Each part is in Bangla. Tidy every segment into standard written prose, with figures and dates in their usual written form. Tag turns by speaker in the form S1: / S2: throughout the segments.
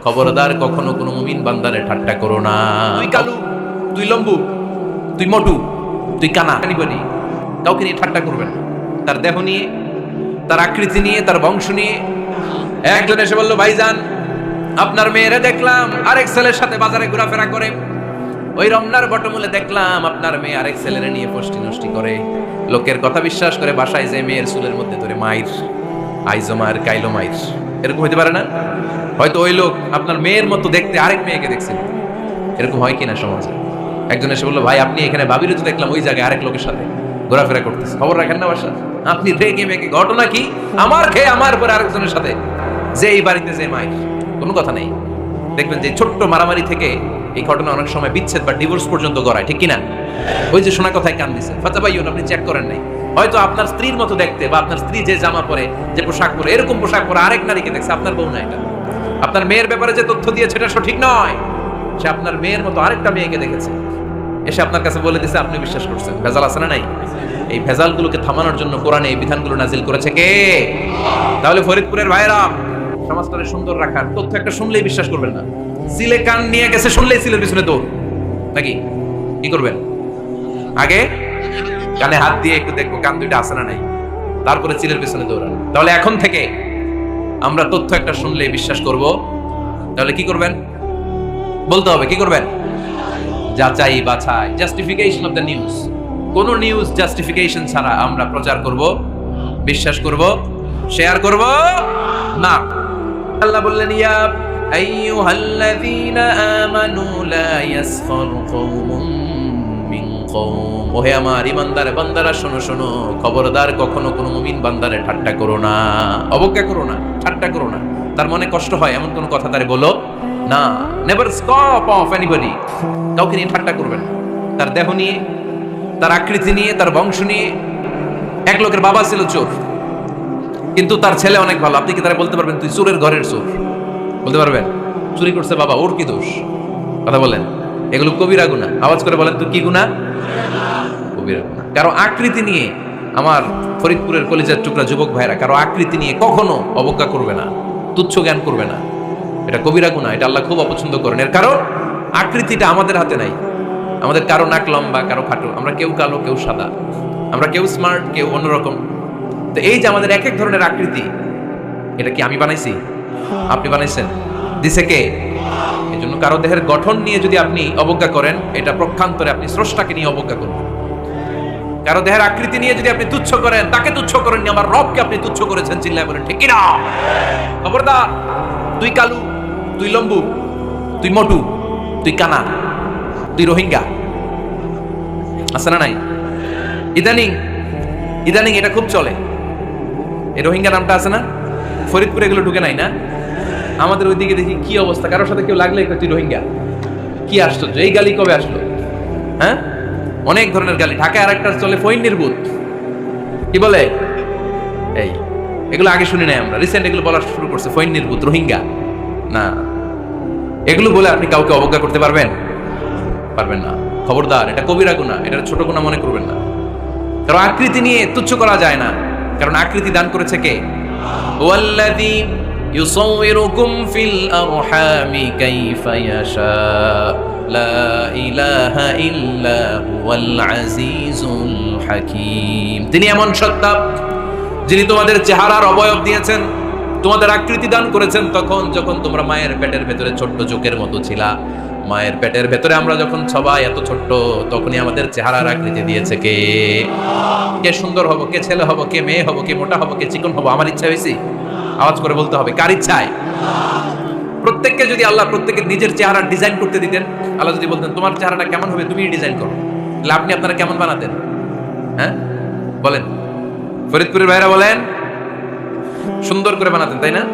S1: খবরদার কখনো কোনো মুমিন বান্দারে ঠাট্টা করো না। তুই কালু, তুই লম্বু, তুই মোটু, তুই কানা, বলি কাউকে নিয়ে ঠাট্টা করবেন না। তার দেহ নিয়ে, তার আকৃতি নিয়ে, তার বংশ নিয়ে। একজন এসে বলল, ভাইজান আপনার মেয়েরা দেখলাম আরেক ছেলের সাথে বাজারে ঘোরাফেরা করে, ওই রমনার বটমূলে দেখলাম আপনার মেয়ে আরেক ছেলেরে নিয়ে ফষ্টি নষ্টি করে। লোকের কথা বিশ্বাস করে বাসায় যে মেয়ের চুলের মধ্যে ধরে মাইর, আইজো মায়ের কাইলো মাইর, এরকম হইতে পারে না? হয়তো ওই লোক আপনার মেয়ের মতো দেখতে আরেক মেয়েকে দেখছেন, এরকম হয় কিনা সমাজে? একজন এসে বললো, ভাই আপনি এখানে ভাবিরে তো দেখলাম ওই জায়গায় আরেক লোকের সাথে ঘোরাফেরা করতেছে, খবর রাখেন না বাসা? আপনি রেগে মেগে, ঘটনা কি? আমার খেয়ে আমার পরে আরেকজনের সাথে, যে এই বাড়িতে যে মাইর, কোনো কথা নেই। দেখবেন যে ছোট্ট মারামারি থেকে এই ঘটনা অনেক সময় বিচ্ছেদ বা ডিভোর্স পর্যন্ত গড়ায়, ঠিক কিনা? ওই যে শোনা কথায় কান দিছে, ফাতা ভাইয়ন আপনি চেক করেন নাই, হয়তো আপনার স্ত্রীর মতো দেখতে বা আপনার স্ত্রী যে জামা পরে, যে পোশাক পরে, এরকম পোশাক পরে আরেক নারীকে দেখছে, আপনার বউ না এটা। আপনার মেয়ের ব্যাপারে যে তথ্য দিয়েছে এটা সঠিক নয়, সে আপনার মেয়ের মতো আরেকটা মেয়েকে দেখেছে, এসে আপনার কাছে বলে দিছে, আপনি বিশ্বাস করছেন। ভেজাল আছে না নাই? এই ভেজালগুলোকে থামানোর জন্য কোরআনে এই বিধানগুলো নাজিল করেছে কে? তাহলে ফরিদপুরের ভাইরা, সমাজটাকে সুন্দর রাখার তথ্য একটা শুনলেই বিশ্বাস করবেন না। সিলে কান নিয়ে গেছে শুনলেই সিলের পিছনে দৌড়, নাকি? কি করবেন? আগে কানে হাত দিয়ে একটু দেখবো কান দুইটা আছে না নাই, তারপরে চিলের পিছনে দৌড়ান। তাহলে এখন থেকে আমরা তথ্য একটা শুনলেই বিশ্বাস করব। তাহলে কি করবেন? বলতে হবে কি করবেন? যাচাই বাছাই, জাস্টিফিকেশন অফ দ্য নিউজ। কোন নিউজ জাস্টিফিকেশন ছাড়া আমরা প্রচার করব, বিশ্বাস করব, শেয়ার করব না। আল্লাহ বললেন, ইয়া আইয়ুহাল্লাযীনা আমানু লা ইয়াসখার কওমুম মিন কওম। ওহে আমার ঈমানদার বান্দারা, শোনো শোনো, খবরদার কখনো কোনো মুমিন বান্দারে ঠাট্টা করো না, অবজ্ঞা করো না, ঠাট্টা করো না। তার মনে কষ্ট হয় এমন কোনো কথা তারে বলো না। Never scoff of anybody. কাউকে নিয়ে ঠাট্টা করবেন না। তার দেহ নিয়ে, তার আকৃতি নিয়ে, তার বংশ নিয়ে। এক লোকের বাবা ছিল চোর, কিন্তু তার ছেলে অনেক ভালো। আপনি কি তারা বলতে পারবেন তুই চোরের ঘরের চোর? বলতে পারবেন? চুরি করছে বাবা, ওর কি দোষ? কথা বলেন। এগুলো কবিরা গুনাহ। আওয়াজ করে বলেন তো কি গুনাহ? কবিরা গুনাহ। কারো আকৃতি নিয়ে, আমার ফরিদপুরের কলিজার টুকরা যুবক ভাইরা, কারো আকৃতি নিয়ে কখনো অবজ্ঞা করবে না, তুচ্ছ জ্ঞান করবে না। এটা কবিরা গুনাহ, এটা আল্লাহ খুব অপছন্দ করেন। এর কারণ আকৃতিটা আমাদের হাতে নাই। আমাদের কারো নাক লম্বা, কারো খাটো, আমরা কেউ কালো, কেউ সাদা, আমরা কেউ স্মার্ট, কেউ অন্যরকম। তো এই যে আমাদের এক এক ধরনের আকৃতি, এটা কি আমি বানাইছি? আপনি বানাইছেন? দিছে কে? এই জন্য কারো দেহের গঠন নিয়ে যদি আপনি অবজ্ঞা করেন, এটা প্রক্ষান্তরে আপনি স্রষ্টাকে নিয়ে অবজ্ঞা করবেন। কারো দেহের আকৃতি নিয়ে যদি আপনি তুচ্ছ করেন, তাকে তুচ্ছ করেননি, আমার রবকে আপনি তুচ্ছ করেছেন। চিল্লায় বলেন ঠিক কিনা? খবরদার, তুই কালু, তুই লম্বু, তুই মোটু, তুই কানা, তুই রোহিঙ্গা, আছে না নাই? ইদানিং ইদানিং এটা খুব চলে, এই রোহিঙ্গা নামটা আছে না? ফরিদপুরে এগুলো ঢুকে নাই না? আমাদের ওইদিকে দেখি কি অবস্থা, কারোর সাথে কেউ লাগলে তুই রোহিঙ্গা। কি আশ্চর্য, এই গালি কবে আসলো? হ্যাঁ, অনেক ধরনের গালি। ঢাকায় আরেকটা চলে ফৈন্নির ভূত, কি বলে? এই এগুলো আগে শুনি নাই আমরা, রিসেন্ট এগুলো বলা শুরু করছে, ফৈন্নির ভূত, রোহিঙ্গা। না, এগুলো বলে আপনি কাউকে অবজ্ঞা করতে পারবেন? পারবেন না। খবরদার, এটা কবিরা গুনাহ, এটা ছোট গুনাহ মনে করবেন না। কারণ আকৃতি নিয়ে তুচ্ছ করা যায় না, কারণ আকৃতি দান করেছে কে? ওয়াল্লাযী ইউসাউইরুকুম ফিল আরহামি কাইফা ইয়াশা লা ইলাহা ইল্লা হুয়াল আজিজুল হাকীম। তিনি এমন সত্তা যিনি তোমাদের চেহারার অবয়ব দিয়েছেন, তোমাদের আকৃতি দান করেছেন তখন যখন তোমরা মায়ের পেটের ভেতরে ছোট্ট জোকের মতো ছিলা। মায়ের পেটের ভেতরে আমরা যখন সবাই এত ছোট্ট, তখনই আমাদের চেহারার আকৃতি দিয়েছে কে? কে সুন্দর হবো, কে ছেলে হবো, কে মেয়ে হবো, কে মোটা হবো, কে চিকন হবো, আমার ইচ্ছা হয়েছে? আওয়াজ করে বলতে হবে, কার ইচ্ছায়? প্রত্যেককে যদি আল্লাহ প্রত্যেকের নিজের চেহারা ডিজাইন করতে দিতেন, আল্লাহ যদি বলতেন তোমার চেহারাটা কেমন হবে তুমি ডিজাইন করো, তাহলে আপনি আপনারা কেমন বানাতেন? হ্যাঁ বলেন, ফরিদপুরের ভাইরা বলেন, সুন্দর করে বানাতেন, তাই না?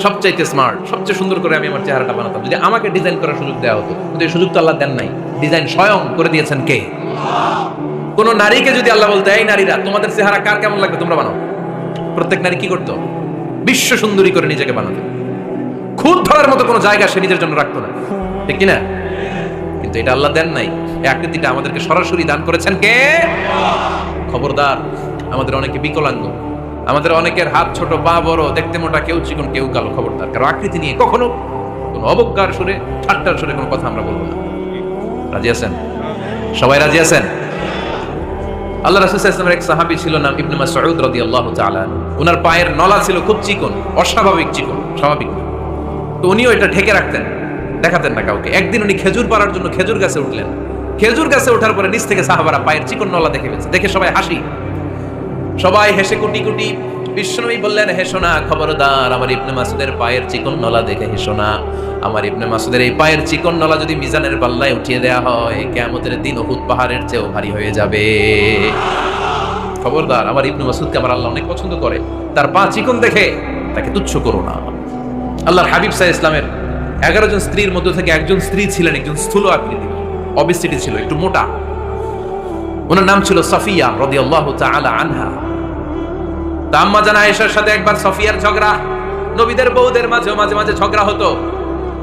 S1: সবচাইতে স্মার্ট, সবচেয়ে সুন্দর করে আমি আমার চেহারাটা বানাতাম যদি আমাকে ডিজাইন করার সুযোগ দেওয়া হতো। কিন্তু এই সুযোগ তো আল্লাহ দেন নাই। ডিজাইন স্বয়ং করে দিয়েছেন কে? কোন নারীকে যদি আল্লাহ বলতে, এই নারীরা তোমাদের চেহারা কার কেমন লাগবে তোমরা বানাও, প্রত্যেক নারী কি করতো? বিশ্ব সুন্দরী করে নিজেকে বানাতো। খুদ ধরার মতো কোনো জায়গা সে নিজের জন্য রাখতো না, ঠিক কিনা? কিন্তু এটা আল্লাহ দেন নাই। এই আকৃতিটা আমাদেরকে সরাসরি দান করেছেন কে? খবরদার, আমাদের অনেকে বিকলাঙ্গ, আমাদের অনেকের হাত ছোট, পা বড়, দেখতে মোটা, কেউ চিকন, কেউ কালো। খবরদার, কারো আকৃতি নিয়ে কখনো কোনো অবজ্ঞার সুরে, ঠাট্টার সুরে কোনো কথা আমরা বলবো না। রাজি আছেন? সবাই রাজি আছেন? আল্লাহ রাসূল সাল্লাল্লাহু আলাইহি ওয়াসাল্লামের এক সাহাবী ছিল নাম ইবনে মাসউদ রাদিয়াল্লাহু তাআলা। ওনার পায়ের নলা ছিল খুব চিকন, অস্বাভাবিক চিকন, স্বাভাবিক না। তো উনিও এটা ঢেকে রাখতেন, দেখাতেন না কাউকে। একদিন উনি খেজুর পাড়ার জন্য খেজুর গাছে উঠলেন। খেজুর গাছে ওঠার পরে নিচ থেকে সাহাবারা পায়ের চিকন নলা দেখে ফেলছে। দেখে সবাই হাসি, সবাই হেসে কুটি কুটি। বিশ্বনবী বললেন, হেসো না, খবরদার, আমার ইবনে মাসউদের পায়ের চিকন নলা দেখে হেসো না। আমার ইবনে মাসউদের এই পায়ের চিকন নলা যদি মিজানের পাল্লায় উঠিয়ে দেয়া হয়, কিয়ামতের দিন উহুদ পাহাড়ের চেয়েও ভারী হয়ে যাবে। খবরদার, আমার ইবনে মাসউদকে আমার আল্লাহ অনেক পছন্দ করে, তার পা চিকন দেখে তাকে তুচ্ছ করো না। আল্লাহর হাবিব সাল্লাল্লাহু আলাইহি ওয়াসাল্লামের 11 জন স্ত্রীর মধ্যে থেকে একজন স্ত্রী ছিলেন একজন স্থূল আকৃতির, অবেসিটি ছিল, একটু মোটা। ওনার নাম ছিল সাফিয়া রাদিয়াল্লাহু তাআলা আনহা। তা আম্মা জান আয়েশার সাথে একবার সাফিয়ার ঝগড়া, নবীদের বউদের মাঝে মাঝে মাঝে ঝগড়া হতো,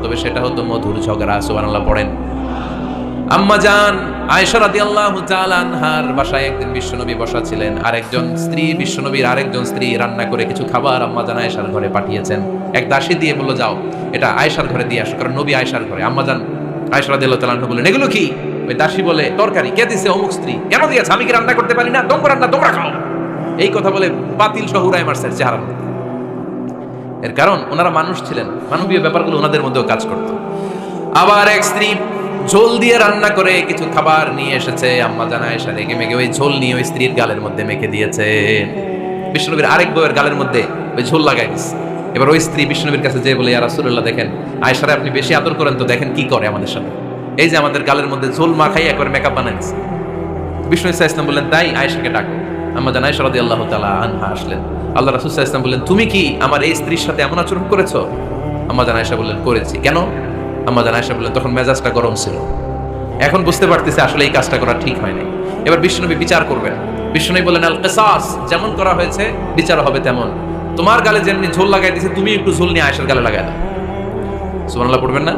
S1: তবে সেটা হতো মধুর ঝগড়া। সুবহানাল্লাহ পড়েন। আম্মা জান আয়েশা রাদিয়াল্লাহু তাআলা আনহার বাসায় একদিন বিশ্বনবী বসা ছিলেন, আরেকজন স্ত্রী, বিশ্বনবীর আরেকজন স্ত্রী রান্না করে কিছু খাবার আম্মা জান আয়েশার ঘরে পাঠিয়েছেন। এক দাসী দিয়ে বলল, যাও এটা আয়েশার ঘরে দিয়ে আসো, কারণ নবী আয়েশার ঘরে। আম্মা জান আয়েশা রাদিয়াল্লাহু তাআলা আনহা বললেন, এগুলো কি? ওই দাসী বলে, তরকারি। কে দিছে? অমুক স্ত্রী। কেন দিয়েছে? আমি কি রান্না করতে পারি না? তোমরা রান্না তোমরা খাও। এই কথা বলে পাতিল সহ উড়ায় মারছে চেহারা। এর কারণ ওনারা মানুষ ছিলেন, মানবীয় ব্যাপারগুলো ওনাদের মধ্যেও কাজ করত। আবার এক স্ত্রী ঝোল দিয়ে রান্না করে কিছু খাবার নিয়ে এসেছে, আম্মা জান আয়েশা রেগে মেগে ওই ঝোল নিয়ে ওই স্ত্রীর গালের মধ্যে মেখে দিয়েছে। বিশ্বনবীর আরেক বউয়ের গালের মধ্যে ওই ঝোল লাগাই দিচ্ছে। এবার ওই স্ত্রী বিশ্বনবীর কাছে যেয়ে বলে, ইয়া রাসূলুল্লাহ, দেখেন আয়েশারে আপনি বেশি আদর করেন তো, দেখেন কি করে আমাদের সাথে। এই যে আমাদের গালের মধ্যে ঝোল মাখাই একবার মেকআপ বানাই দিচ্ছে। বিষ্ণু সাল্লাল্লাহু আলাইহি ওয়াসাল্লাম বললেন, তাই আয়েশাকে ডাকো। আম্মা জান আয়েশা রাদিয়াল্লাহু তাআলা আনহা আসলেন। আল্লাহ রাসূল সাল্লাল্লাহু আলাইহি ওয়াসাল্লাম বললেন, তুমি কি আমার এই স্ত্রীর সাথে এমন আচরণ করেছো? আম্মা জান আয়েশা বললেন, করেছি। কেন? আম্মা জান আয়েশা বললেন, তখন মেজাজটা গরম ছিল, এখন বুঝতে পারতেছে আসলে এই কাজটা করা ঠিক হয় নাই। এবার বিশ্বনবী বিচার করবেন। বিশ্বনবী বললেন, আল কিসাস, যেমন করা হয়েছে বিচার হবে তেমন। তোমার গালে যেমনি ঝোল লাগাই দিয়েছে, তুমি একটু ঝোল নিয়ে আয়েশার গালে লাগাই দাও। সুবহানাল্লাহ পড়বেন না?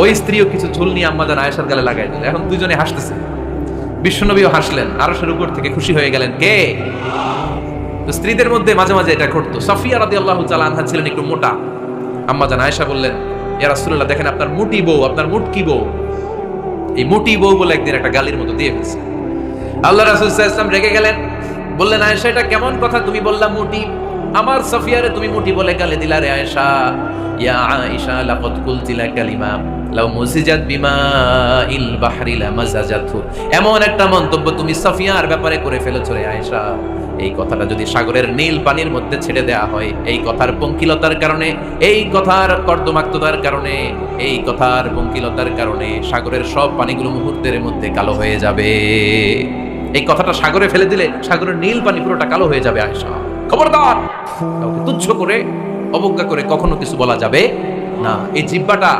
S1: ওই স্ত্রীও কিছু ঝোল নিয়ে আম্মা জান আয়েশার গালে লাগাই দিল। এখন দুজনে হাসতেছে, বিশ্বনবীও হাসলেন, আরশের উপর থেকে খুশি হয়ে গেলেন। কে? তো স্ত্রীদের মধ্যে মাঝে মাঝে এটা ঘটতো। সাফিয়া রাদিয়াল্লাহু তাআলা আনহা ছিলেন একটু মোটা। আম্মা জান আয়েশা বললেন, ইয়া রাসূলুল্লাহ, দেখেন আপনার মুটি বউ, আপনার মুটকি বউ, এই মুটি বউ বলে একদিন একটা গালির মতো দিয়ে ফেলছে। আল্লাহ রাসূল সাল্লাল্লাহু আলাইহি ওয়াসাল্লাম রেগে গেলেন, বললেন, আয়েশা এটা কেমন কথা তুমি বললা মুটি? আমার সাফিয়ারে তুমি মুটি বলে গালি দিলা রে আয়েশা। ইয়া আয়েশা লাকাদ কুলতিলা কালিমা লাউ মুজিজাত বিমাইল বাহরি লামাজাজাতহু, এমন একটা মন্তব্য তুমি সাফিয়ার ব্যাপারে করে ফেলেছো রে আয়েশা, এই কথাটা যদি সাগরের নীল পানির মধ্যে ছেড়ে দেয়া হয়, এই কথার পঙ্কিলতার কারণে, এই কথার কর্দমাক্ততার কারণে, এই কথার পঙ্কিলতার কারণে সাগরের সব পানিগুলো মুহূর্তের মধ্যে কালো হয়ে যাবে। এই কথাটা সাগরে ফেলে দিলে সাগরের নীল পানি পুরোটা কালো হয়ে যাবে। আয়েশা, খবরদার, কাউকে তুচ্ছ করে অবজ্ঞা করে কখনো কিছু বলা যাবে না। এই জিহ্বাটা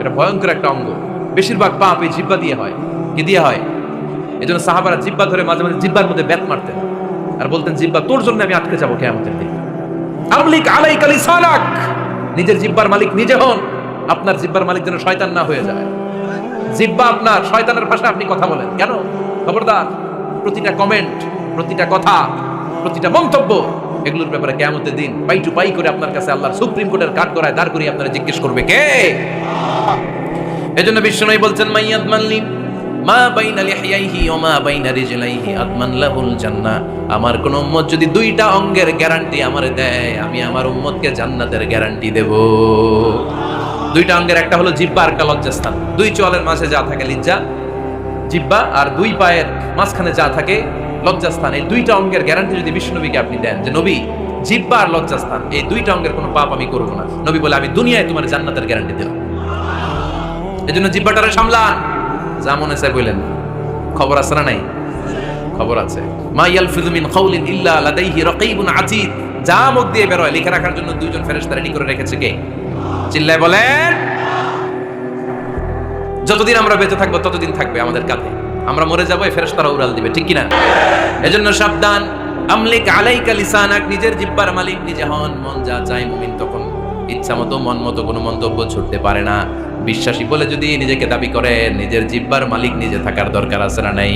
S1: এটা ভয়ঙ্কর একটা অঙ্গ, বেশিরভাগ পাপ এই জিহ্বা দিয়ে হয়। কি দিয়ে হয়? এই জন্য সাহাবারা জিহ্বা ধরে মাঝে মাঝে জিহ্বার মধ্যে ব্যাত মারতেন আর বলতেন, জিহ্বা তোর জন্য আমি আটকে যাবো কিয়ামতের দিন। আমলিক আলাইকা লিসানাক, নিজের জিহ্বার মালিক নিজে হন, আপনার জিহ্বার মালিক যেন শয়তান না হয়ে যায়। জিহ্বা আপনার, শয়তানের ভাষায় আপনি কথা বলেন কেন? খবরদার, প্রতিটা কমেন্ট, প্রতিটা কথা, প্রতিটা মন্তব্য, এগুলোর ব্যাপারে কিয়ামতের দিন পাই টু পাই করে আপনার কাছে আল্লাহর সুপ্রিম কোর্টের কাঠগড়ায় দাঁড় করিয়ে আপনারা জিজ্ঞেস করবে কে? এজন্য বিশ্বনবী বলছেন, মাইয়াত মানলি মা বাইনা লিহিয়াইহি ওয়া মা বাইনা রিজলাইহি আতমান লাহুল জান্নাহ, আমার কোন উম্মত যদি দুইটা অঙ্গের গ্যারান্টি আমারে দেয়, আমি আমার উম্মতকে জান্নাতের গ্যারান্টি দেব। দুইটা অঙ্গের, একটা হলো জিহ্বা আর একটা লজ্জাস্থান। দুই চোয়ালের মাঝে যা থাকে লিজ্জা, জিহ্বা, আর দুই পায়ের মাঝখানে যা থাকে লজ্জাস্থান। এই দুইটা অঙ্গের গ্যারান্টি যদি বিশ্বনবীকে আপনি দেন যে নবী, জিহ্বা আর লজ্জাস্থান এই দুইটা অঙ্গের কোনো পাপ আমি করব না, নবী বলে, আমি দুনিয়ায় তোমার জান্নাতের গ্যারান্টি দিলাম। এজন্য জিহ্বাটারে সামলান, যা মনে চায় বলেন। খবর আছে না নাই? খবর আছে। মা ইয়ালফিযু মিন কাউলিন ইল্লা লাদাইহি রাকীবুন আতীদ, যা মুখ দিয়ে বের হয় লিখে রাখার জন্য দুইজন ফেরেশতা রেডি করে রেখেছে। কে? চিল্লায় বলেন। যতদিন আমরা বেঁচে থাকবো ততদিন থাকবে আমাদের কাঁধে, আমরা মরে যাবো এই ফেরেশতারা উড়াল দিবে, ঠিক কিনা? এজন্য সাবধান। আমলিক আলাইকা লিসানাক, নিজের জিহ্বার মালিক নিজে হন। মন যা চায় মুমিন তখন ইচ্ছা মতো মন মতো কোনো মন্তব্য ছুটতে পারে না। বিশ্বাসী বলে যদি নিজেকে দাবি করে, নিজের জিহ্বার মালিক নিজে থাকার দরকার আছে না নাই?